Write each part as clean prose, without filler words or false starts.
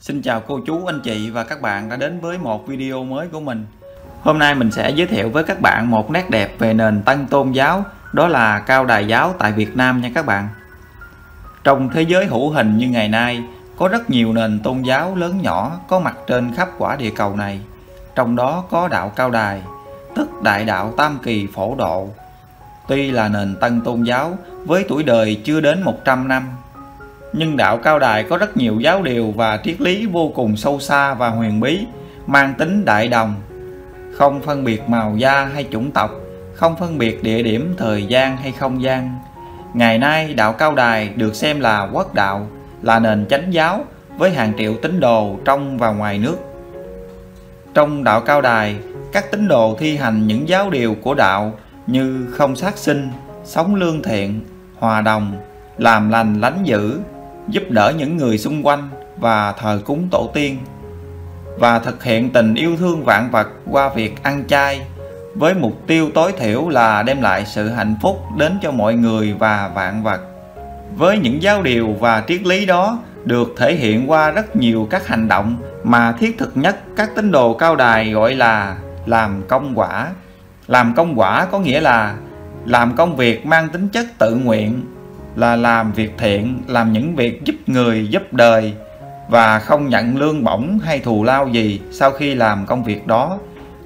Xin chào cô chú, anh chị và các bạn đã đến với một video mới của mình. Hôm nay mình sẽ giới thiệu với các bạn một nét đẹp về nền Tân tôn giáo, đó là cao đài giáo tại Việt Nam nha các bạn. Trong thế giới hữu hình như ngày nay, có rất nhiều nền tôn giáo lớn nhỏ có mặt trên khắp quả địa cầu này. Trong đó có đạo Cao Đài, tức Đại đạo Tam Kỳ Phổ Độ. Tuy là nền Tân tôn giáo với tuổi đời chưa đến 100 năm, nhưng đạo Cao Đài có rất nhiều giáo điều và triết lý vô cùng sâu xa và huyền bí, mang tính đại đồng, không phân biệt màu da hay chủng tộc, không phân biệt địa điểm, thời gian hay không gian. Ngày nay đạo Cao Đài được xem là quốc đạo, là nền chánh giáo với hàng triệu tín đồ trong và ngoài nước. Trong đạo Cao Đài, các tín đồ thi hành những giáo điều của đạo như không sát sinh, sống lương thiện, hòa đồng, làm lành lánh dữ, giúp đỡ những người xung quanh và thờ cúng tổ tiên, và thực hiện tình yêu thương vạn vật qua việc ăn chay, với mục tiêu tối thiểu là đem lại sự hạnh phúc đến cho mọi người và vạn vật. Với những giáo điều và triết lý đó được thể hiện qua rất nhiều các hành động mà thiết thực nhất các tín đồ Cao Đài gọi là làm công quả. Làm công quả có nghĩa là làm công việc mang tính chất tự nguyện, là làm việc thiện, làm những việc giúp người giúp đời và không nhận lương bổng hay thù lao gì sau khi làm công việc đó.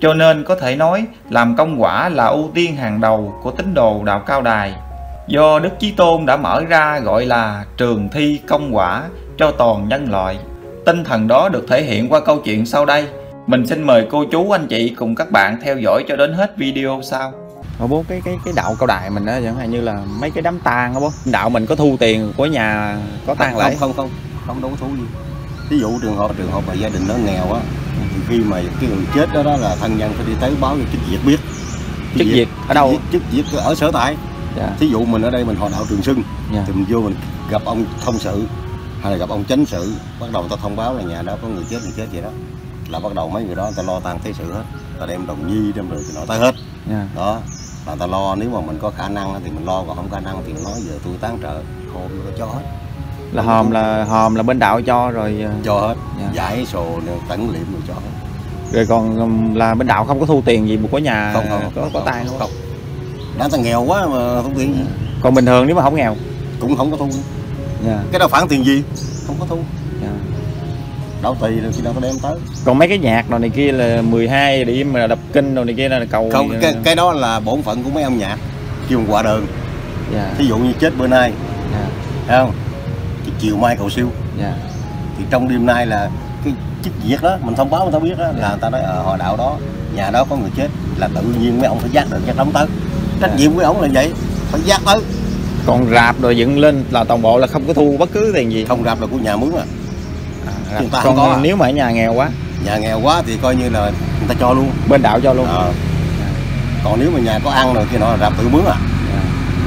Cho nên có thể nói làm công quả là ưu tiên hàng đầu của tín đồ đạo Cao Đài, do Đức Chí Tôn đã mở ra gọi là trường thi công quả cho toàn nhân loại. Tinh thần đó được thể hiện qua câu chuyện sau đây. Mình xin mời cô chú, anh chị cùng các bạn theo dõi cho đến hết video sau. Bố, cái đạo Cao Đài mình á, chẳng hạn như là mấy cái đám tang á bố, đạo mình có thu tiền của nhà có tang lại không đâu có thu gì. Ví dụ trường hợp mà gia đình nó nghèo á, thì khi mà cái người chết đó, là thân nhân phải đi tới báo cho chức việc biết. Chức việc ở đâu? Chức việc ở sở tại. Thí dụ mình ở đây mình họ đạo Trường Xuân, thì mình vô mình gặp ông thông sự hay là gặp ông chánh sự, bắt đầu người ta thông báo là nhà đó có người chết vậy đó, là bắt đầu mấy người đó người ta lo tang thế sự hết, ta đem đồng nhi đem rồi thì nó tới hết. Đó là người ta lo, nếu mà mình có khả năng thì mình lo, còn không khả năng thì nói giờ tôi tán trợ khô cho hết. Là hòm là bên đạo cho rồi cho hết. Giải sổ tẩn liệm rồi cho hết. Rồi còn là bên đạo không có thu tiền gì của nhà có tang không? Đã ta nghèo quá mà không tiền gì. Còn bình thường nếu mà không nghèo cũng không có thu. Cái đó phản tiền gì không có thu. Đâu tùy rồi khi nào có đem tới. Còn mấy cái nhạc rồi này kia là 12 điểm mà đập kinh rồi này kia là cầu không, cái đó là bổn phận của mấy ông nhạc kêu quà đơn. Thí dụ như chết bữa nay, thấy không, chiều mai cầu siêu. Thì trong đêm nay là cái chức việc đó mình thông báo người ta biết đó, là người ta nói ở họ đạo đó nhà đó có người chết, là tự nhiên mấy ông phải dắt được dắt đóng tới. Trách nhiệm của ổng là vậy, phải dắt tới. Còn rạp rồi dựng lên là toàn bộ là không có thu bất cứ tiền gì. Không, rạp là của nhà mướn người ta còn không có. Nếu mà ở nhà nghèo quá thì coi như là người ta cho luôn, bên đạo cho luôn. Còn nếu mà nhà có ăn rồi kia nọ là rạp tự mướn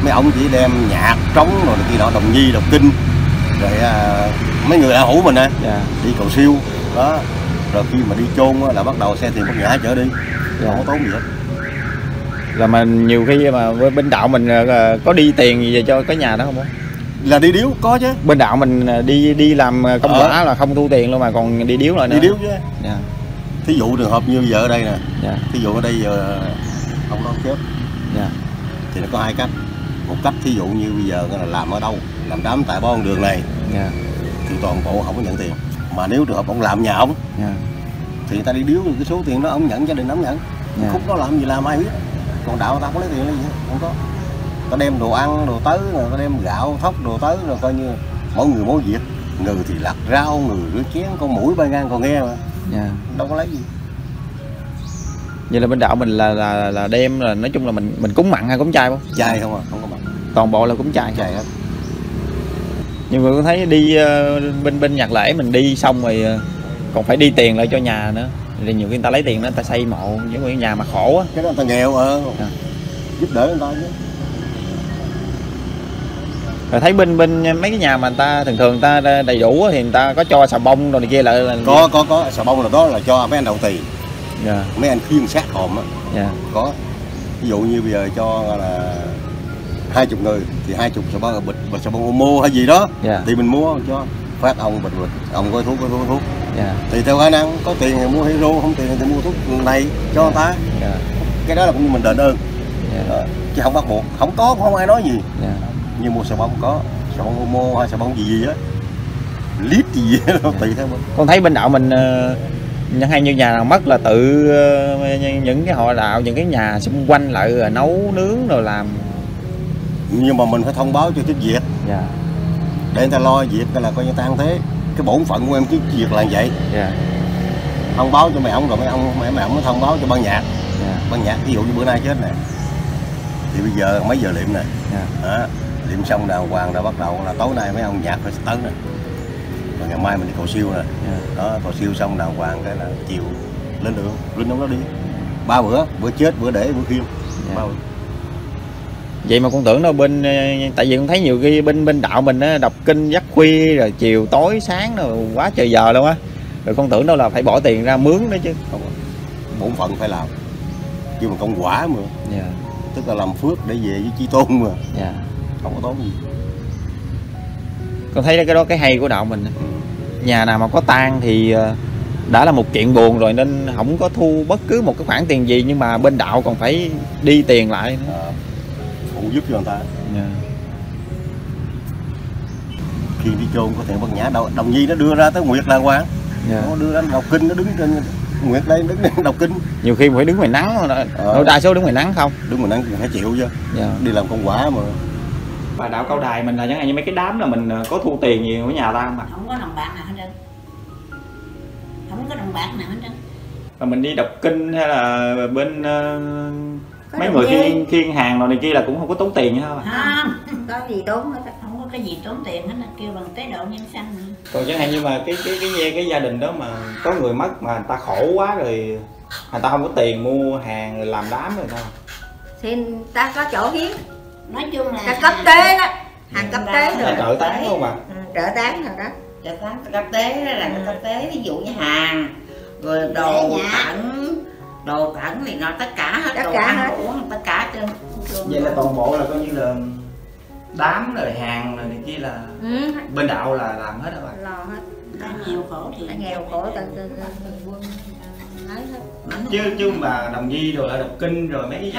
mấy ông chỉ đem nhạc trống rồi kia nọ, đồng nhi đọc kinh rồi mấy người đạo hữu mình đi cầu siêu đó, rồi khi mà đi chôn là bắt đầu xe thuyền bắt ngã chở đi, không có tốn gì hết. Là mà nhiều khi mà bên đạo mình có đi tiền gì về cho cái nhà đó không? Là đi điếu có chứ. Bên đạo mình đi làm công quả là không thu tiền luôn mà còn đi điếu lại nữa. Đi điếu chứ. Thí dụ trường hợp như giờ ở đây nè, thí dụ ở đây giờ ông đó chết, thì nó có hai cách. Một cách thí dụ như bây giờ là làm ở đâu, làm đám tại bon đường này, thì toàn bộ không có nhận tiền. Mà nếu trường hợp ông làm nhà ông, thì người ta đi điếu cái số tiền đó ông nhận, gia đình ông nhận. Khúc đó làm gì làm ai biết. Còn đạo ta không lấy tiền lấy gì hết, không có. Ta đem đồ ăn, đồ tới, rồi ta đem gạo, thóc, đồ tới, rồi coi như mỗi người mỗi việc. Người thì lặt rau, người rửa chén, con mũi bay ngang còn nghe mà. Đâu có lấy gì. Vậy là bên đạo mình là đem, là nói chung là mình cúng mặn hay cúng chay không? Chay không không có mặn. Toàn bộ là cúng chay. Chay hết. Nhưng mà tôi thấy đi bên nhạc lễ mình đi xong rồi còn phải đi tiền lại cho nhà nữa. Thì nhiều khi người ta lấy tiền đó người ta xây mộ những cái nhà mà khổ á. Cái đó người ta nghèo giúp đỡ người ta chứ. Rồi thấy bên mấy cái nhà mà người ta thường người ta đầy đủ thì người ta có cho xà bông rồi này kia lại là có xà bông là đó là cho mấy anh đầu tỳ. Mấy anh khiêng xác hòm á. Có. Ví dụ như bây giờ cho là 20 người thì 20 xà bông, bịch xà bông Omo hay gì đó, thì mình mua cho phát ông bịch ông có thuốc Tùy theo khả năng, có tiền thì mua hero, không tiền thì mua thuốc này cho người ta. Cái đó là cũng như mình đền ơn. Chứ không bắt buộc, không có cũng không ai nói gì. Như mua xà bông có, xà bông Omo hay xà bông gì á, lít gì á, tùy theo mình. Con thấy bên đạo mình chẳng hay như nhà nào mất là tự những cái họ đạo, những cái nhà xung quanh lại rồi nấu nướng rồi làm. Nhưng mà mình phải thông báo cho tiếp việc, để người ta lo việc là coi như ta ăn thế. Cái bổn phận của em chứ việc là vậy. Thông báo cho mày ông rồi mày ông mới thông báo cho ban nhạc. Ban nhạc ví dụ như bữa nay chết nè, thì bây giờ mấy giờ liệm nè, liệm xong đàng hoàng đã bắt đầu là tối nay mấy ông nhạc phải tới nè, rồi ngày mai mình đi cầu siêu nè, đó cầu siêu xong đàng hoàng cái là chiều lên đường lên ông đó đi 3 bữa, bữa chết bữa để bữa khiêm. Vậy mà con tưởng đâu bên, tại vì con thấy nhiều khi bên đạo mình á, đọc kinh giấc khuya rồi chiều tối sáng rồi quá trời giờ luôn á, rồi con tưởng đâu là phải bỏ tiền ra mướn nữa chứ. Không, bổn phận phải làm, chứ mà công quả mà, tức là làm phước để về với Chí Tôn mà, không có tốn gì. Con thấy cái đó cái hay của đạo mình. Nhà nào mà có tang thì đã là một chuyện buồn rồi nên không có thu bất cứ một cái khoản tiền gì, nhưng mà bên đạo còn phải đi tiền lại nữa. Phụ giúp cho người ta. Khi đi chôn có tiền Bát Nhã, Đồng Nhi nó đưa ra tới Nguyệt đàng hoàng, nó đưa ra đọc kinh, nó đứng trên Nguyệt đây đứng đọc kinh. Nhiều khi phải đứng ngoài nắng, đa số đứng ngoài nắng không? Đứng ngoài nắng phải chịu chứ. Đi làm công quả mà. Bà đạo Cao Đài mình là chẳng hạn như mấy cái đám là mình có thu tiền gì của nhà ta không? Không có đồng bạc nào hết trơn. Không có đồng bạc nào hết trơn. Mà mình đi đọc kinh hay là bên mấy người khiêng hàng rồi này kia là cũng không có tốn tiền nữa hả? Không có gì tốn hết, không có cái gì tốn tiền hết, kêu bằng tế độ nhân sanh. Còn chẳng hạn như mà cái gia đình đó mà có người mất mà người ta khổ quá rồi người ta không có tiền mua hàng rồi làm đám rồi sao? Thì ta có chỗ hiến. Nói chung là ta cấp tế đó, hàng cấp tế rồi. Trợ táng không ạ? Trợ táng rồi đó. Trợ táng cấp tế đó là cấp tế, ví dụ như hàng rồi đồ cẩn thì nó tất cả hết, đồ ăn uống tất cả trên. Vậy là toàn bộ là coi như là đám rồi hàng rồi này kia là bên đạo là làm hết rồi. Lo hết. Ta nghèo khổ thì nghèo khổ ta quân lấy hết. Chứ mà Đồng Nhi rồi là đọc kinh rồi mấy cái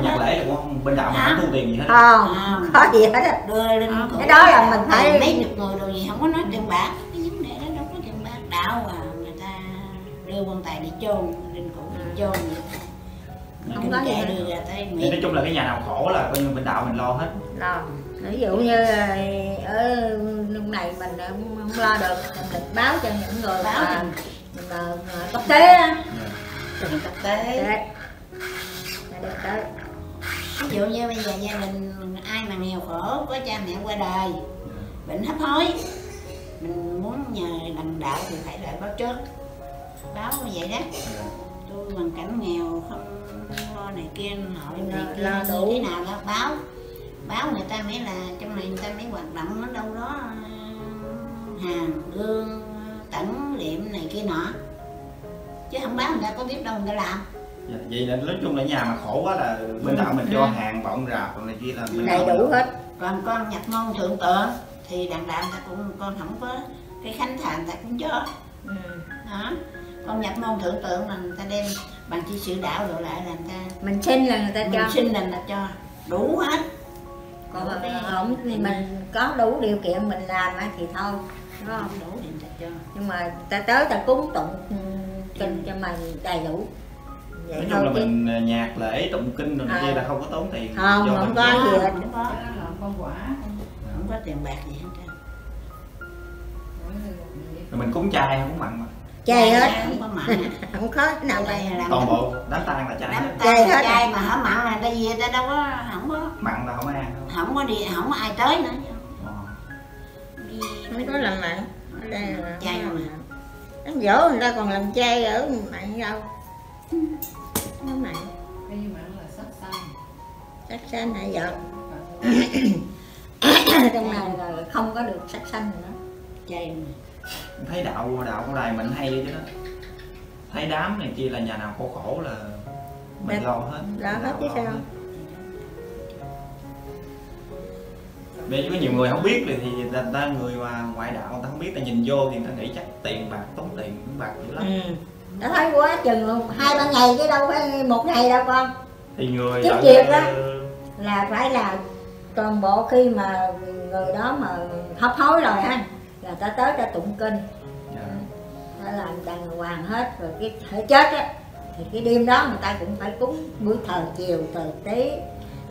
nhạc lễ là không, bên đạo mà không thu tiền gì hết. Không có gì hết á. Đưa lên cái đó là mình phải mấy chục người đồ gì không có nói tiền bạc, cái vấn đề đó đâu có tiền bạc. Đạo à, người ta đưa quan tài đi chôn, linh cữu đi chôn vậy. Không có gì đưa ra tới Mỹ. Nói chung là cái nhà nào khổ là coi như bên đạo mình lo hết. Lo. Ví dụ như ở lúc này mình không lo được, mình báo cho những người mà cấp tế á. Cấp tế. Được tới. Ví dụ như bây giờ gia đình ai mà nghèo khổ, có cha mẹ qua đời, bệnh hấp hối, mình muốn nhờ đằng đạo thì phải lại báo trước, báo như vậy đó. Tôi hoàn cảnh nghèo không lo này kia nội này kia lo đủ thế nào đó báo người ta mới là trong này người ta mới hoạt động ở đâu đó hàng gương tẩn liệm này kia nọ, chứ không báo người ta có biết đâu người ta làm. Vậy là nói chung là nhà mà khổ quá là bên đạo mình cho hàng bọng rạp rồi này kia là đầy đủ hết. Còn con nhập môn thượng tượng thì đằng đạo người ta cũng con không có cái khánh thành người ta cũng cho. Đó. Con nhập môn thượng tượng là người ta đem bằng chi sự đạo rồi lại là người ta mình xin là người ta cho, mình xin là người ta cho đủ hết. Còn không thì mình có đủ điều kiện mình làm thì thôi, đúng không? Đủ thì người ta cho. Nhưng mà ta tới ta cúng tụng kinh cho mình đầy đủ. Vậy nói chung là mình nhạc lễ tụng kinh rồi này kia là không có tốn tiền. Không có gì hết. Không có con quả, không có tiền bạc gì hết trơn. Rồi mình cúng chay không cúng mặn mà. Chay hết, không có mặn. không có nào đây là toàn bộ đám tang là chay hết. Chay hết. Chay mà hở mặn là ta về ta đâu có không có mặn là không có ăn đâu. Không có đi, không có ai tới nữa. Không có làm mặn. Ở đây là chay mà. Đám dỗ người ta còn làm chay ở mặn đâu. Nó mặn. Cái mặn là sắc xanh. Sắc xanh hả vợ? Trong này là không có được sắc xanh nữa. Chay mà. Thấy đạo Cao Đài mình hay chứ đó. Thấy đám này kia là nhà nào khổ khổ là mình lo hết. Lo hết chứ sao? Vì có nhiều người không biết thì người ta người mà ngoại đạo người ta không biết, ta nhìn vô thì người ta nghĩ chắc tiền bạc, tốn tiền bạc dữ lắm. Đã thấy quá chừng luôn 2-3 ngày chứ đâu phải 1 ngày đâu con. Thì người Cái việc đó là phải là toàn bộ khi mà người đó mà hấp hối rồi á là ta tới ta tụng kinh, ta làm đàng hoàng hết rồi. Cái thể chết á thì cái đêm đó người ta cũng phải cúng buổi thờ chiều, thờ tí,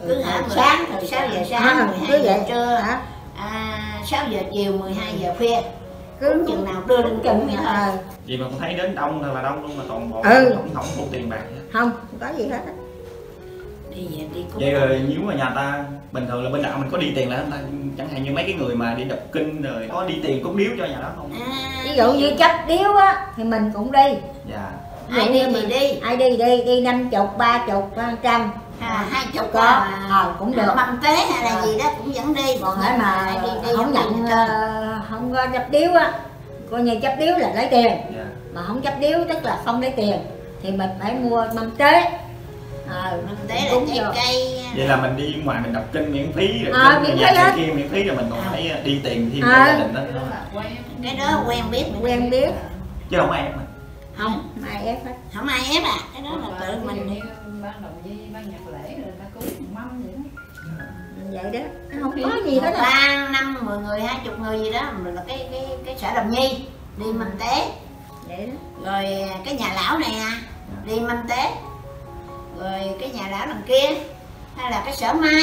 cứ sáng từ 6 giờ sáng, 12 giờ trưa, 6 giờ chiều, 12 giờ khuya, cứ chừng nào đưa lên chừng vậy thôi. Vì mà con thấy đến đông thật là đông luôn, mà toàn bộ không thu tiền bạc vậy. Không có gì hết á. Đi về đi cúng. Vậy rồi nếu mà nhà ta bình thường là bên đạo mình có đi tiền lại không ta? Chẳng hạn như mấy cái người mà đi đọc kinh rồi có đi tiền cúng điếu cho nhà đó không? Ví dụ như chấp điếu á thì mình cũng đi. Dạ. Ai đi thì đi. Ai đi 50, 30, 100. 20 có cũng được. Mâm tế hay là gì đó cũng vẫn đi. Còn hãy mà đi không nhận không có chấp điếu á, coi như chấp điếu là lấy tiền. Mà không chấp điếu tức là không lấy tiền thì mình phải mua mâm tế. Mâm tế là trái cây. Vậy là mình đi ngoài mình đọc kinh miễn phí rồi miễn phí hết. Kia miễn phí rồi mình còn phải đi tiền thêm cho gia đình đó. Cái đó quen biết. Chứ không ai ép mình. Không ai ép hết. Không ai ép à, cái đó là tự mình đi. Ban đầu di ban nhạc lễ rồi ta cúng mâm vậy đó. Vậy đó, không có gì hết. 3, 5, 10 người, 20 người gì đó, mình là cái sở đồng nhi đi mâm tế. Vậy đó. Rồi cái nhà lão này đi mâm tế. Rồi cái nhà lão đằng kia hay là cái sở mai